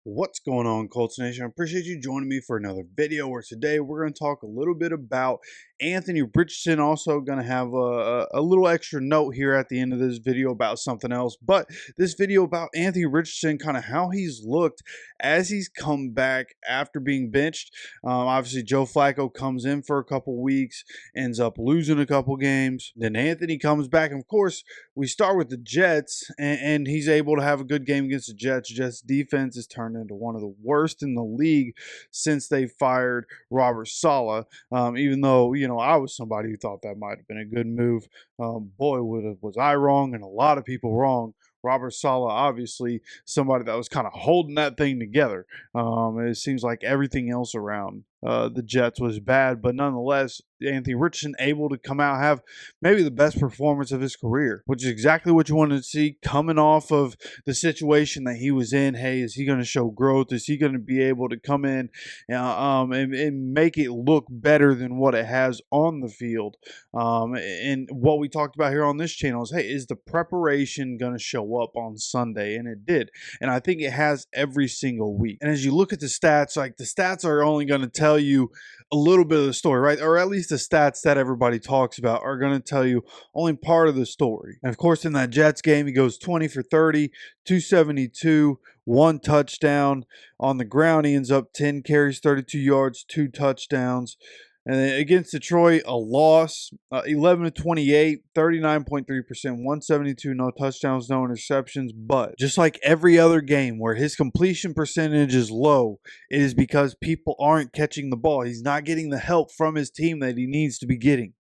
What's going on, Colts Nation? I appreciate you joining me for another video where today we're going to talk a little bit about Anthony Richardson. Also going to have a little extra note here at the end of this video about something else. But this video about Anthony Richardson, kind of how he's looked as he's come back after being benched. Obviously, Joe Flacco comes in for a couple weeks, ends up losing a couple games. Then Anthony comes back. And of course, we start with the Jets, and he's able to have a good game against the Jets. Jets defense is turned into one of the worst in the league since they fired Robert Saleh. Even though, I was somebody who thought that might have been a good move. Boy, was I wrong, and a lot of people wrong. Robert Saleh, obviously, somebody that was kind of holding that thing together. It seems like everything else around the Jets was bad, but nonetheless, Anthony Richardson able to come out have maybe the best performance of his career, which is exactly what you wanted to see coming off of the situation that he was in. Hey, is he going to show growth? Is he going to be able to come in and make it look better than what it has on the field? And what we talked about here on this channel is, hey, is the preparation going to show up on Sunday? And it did. And I think it has every single week. And as you look at the stats, like the stats are only going to tell you a little bit of the story, right? Or at least the stats that everybody talks about are going to tell you only part of the story. And of course, in that Jets game, he goes 20 for 30, 272, 1 touchdown. On the ground, he ends up 10 carries, 32 yards, 2 touchdowns. And then against Detroit, a loss, 11 to 28, 39.3%, 172, no touchdowns, no interceptions. But just like every other game where his completion percentage is low, it is because people aren't catching the ball. He's not getting the help from his team that he needs to be getting.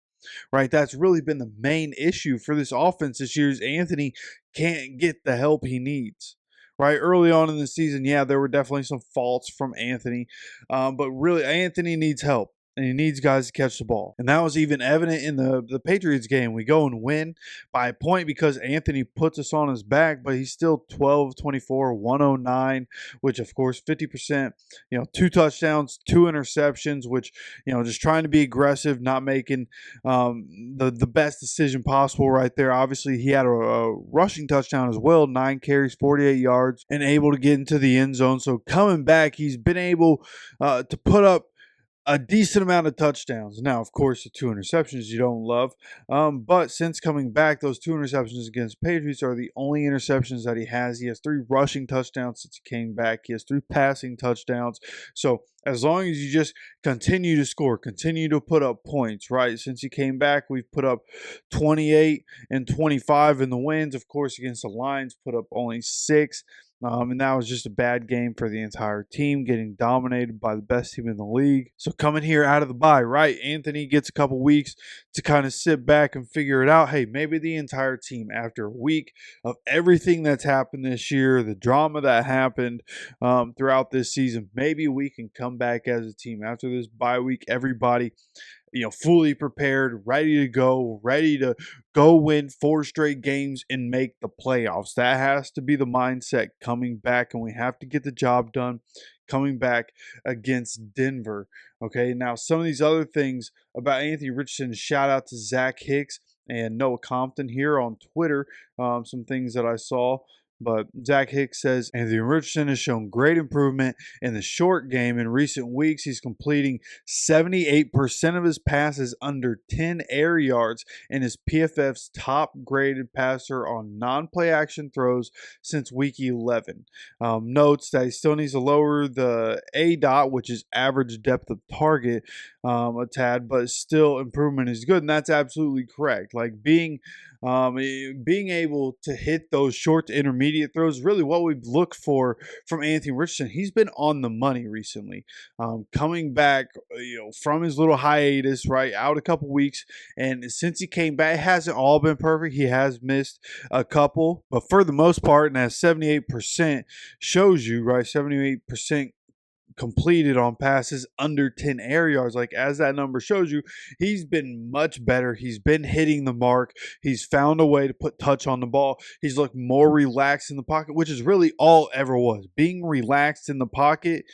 Right? That's really been the main issue for this offense this year is Anthony can't get the help he needs. Right, early on in the season, yeah, there were definitely some faults from Anthony, but really Anthony needs help. And he needs guys to catch the ball. And that was even evident in the Patriots game. We go and win by a point because Anthony puts us on his back, but he's still 12, 24, 109, which of course 50%, 2 touchdowns, 2 interceptions, which, just trying to be aggressive, not making the best decision possible right there. Obviously, he had a rushing touchdown as well, 9 carries, 48 yards, and able to get into the end zone. So coming back, he's been able to put up a decent amount of touchdowns. Now, of course, the 2 interceptions you don't love. But since coming back, those 2 interceptions against Patriots are the only interceptions that he has. He has 3 rushing touchdowns since he came back. He has 3 passing touchdowns. So as long as you just continue to score, continue to put up points, right? Since he came back, we've put up 28 and 25 in the wins. Of course, against the Lions, put up only 6. And that was just a bad game for the entire team, getting dominated by the best team in the league. So coming here out of the bye, right? Anthony gets a couple weeks to kind of sit back and figure it out. Hey, maybe the entire team, after a week of everything that's happened this year, the drama that happened throughout this season, maybe we can come back as a team after this bye week. Everybody, fully prepared, ready to go win 4 straight games and make the playoffs. That has to be the mindset coming back, and we have to get the job done coming back against Denver. Okay, now some of these other things about Anthony Richardson, shout out to Zach Hicks and Noah Compton here on Twitter. Some things that I saw. But Zach Hicks says Anthony Richardson has shown great improvement in the short game in recent weeks. He's completing 78% of his passes under 10 air yards and is PFF's top graded passer on non-play action throws since week 11. Notes that he still needs to lower the ADOT, which is average depth of target, a tad, but still improvement is good. And that's absolutely correct. Like being able to hit those short to intermediate throws, really what we've looked for from Anthony Richardson. He's been on the money recently, coming back, from his little hiatus, right, out a couple weeks, and since he came back, it hasn't all been perfect. He has missed a couple, but for the most part, and as 78% shows you, right, 78% completed on passes under 10 air yards. Like as that number shows you, he's been much better. He's been hitting the mark. He's found a way to put touch on the ball. He's looked more relaxed in the pocket, which is really all ever was. Being relaxed in the pocket,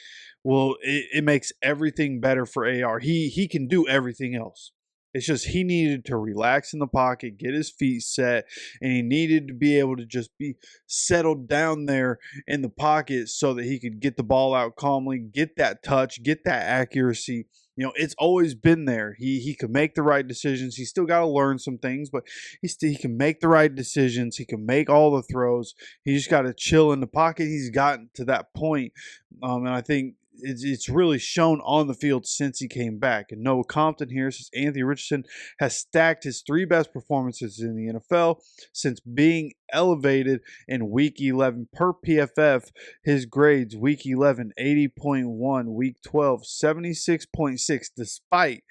well, it makes everything better for AR. He can do everything else. It's just he needed to relax in the pocket, get his feet set, and he needed to be able to just be settled down there in the pocket so that he could get the ball out calmly, get that touch, get that accuracy. It's always been there. He can make the right decisions. He's still got to learn some things, but he can make the right decisions. He can make all the throws. He just got to chill in the pocket. He's gotten to that point, and I think it's really shown on the field since he came back. And Noah Compton here says Anthony Richardson has stacked his 3 best performances in the NFL since being elevated in Week 11 per PFF. His grades: Week 11, 80.1; Week 12, 76.6, despite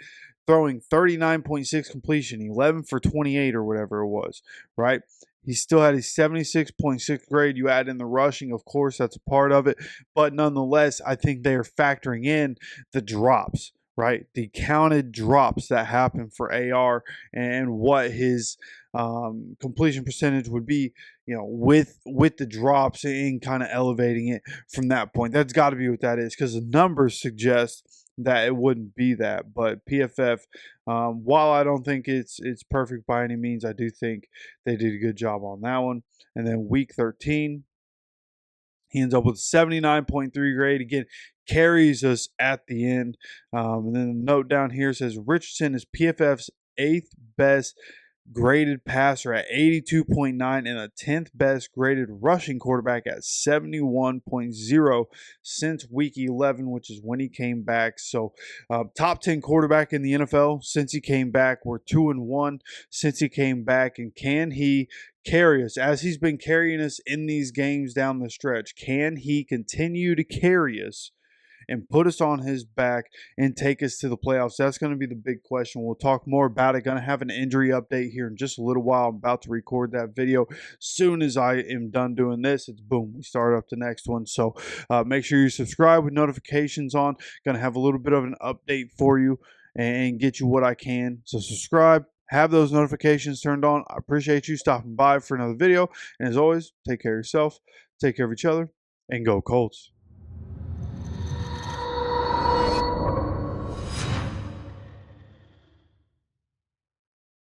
throwing 39.6 completion, 11 for 28 or whatever it was, right? He still had a 76.6 grade. You add in the rushing, of course, that's a part of it. But nonetheless, I think they are factoring in the drops, right? The counted drops that happen for AR and what his completion percentage would be, with the drops and kind of elevating it from that point. That's got to be what that is, because the numbers suggest that it wouldn't be that. But PFF, while I don't think it's perfect by any means, I do think they did a good job on that one. And then Week 13, he ends up with a 79.3 grade. Again, carries us at the end. And then the note down here says Richardson is PFF's 8th best graded passer at 82.9 and a 10th best graded rushing quarterback at 71.0 since Week 11, which is when he came back. So top 10 quarterback in the NFL since he came back. We're 2-1 since he came back. And can he carry us as he's been carrying us in these games down the stretch? Can he continue to carry us and put us on his back and take us to the playoffs? That's going to be the big question. We'll talk more about it. Going to have an injury update here in just a little while. I'm about to record that video. Soon as I am done doing this, it's boom, we start up the next one. So make sure you subscribe with notifications on. Going to have a little bit of an update for you and get you what I can. So subscribe, have those notifications turned on. I appreciate you stopping by for another video. And as always, take care of yourself, take care of each other, and go Colts.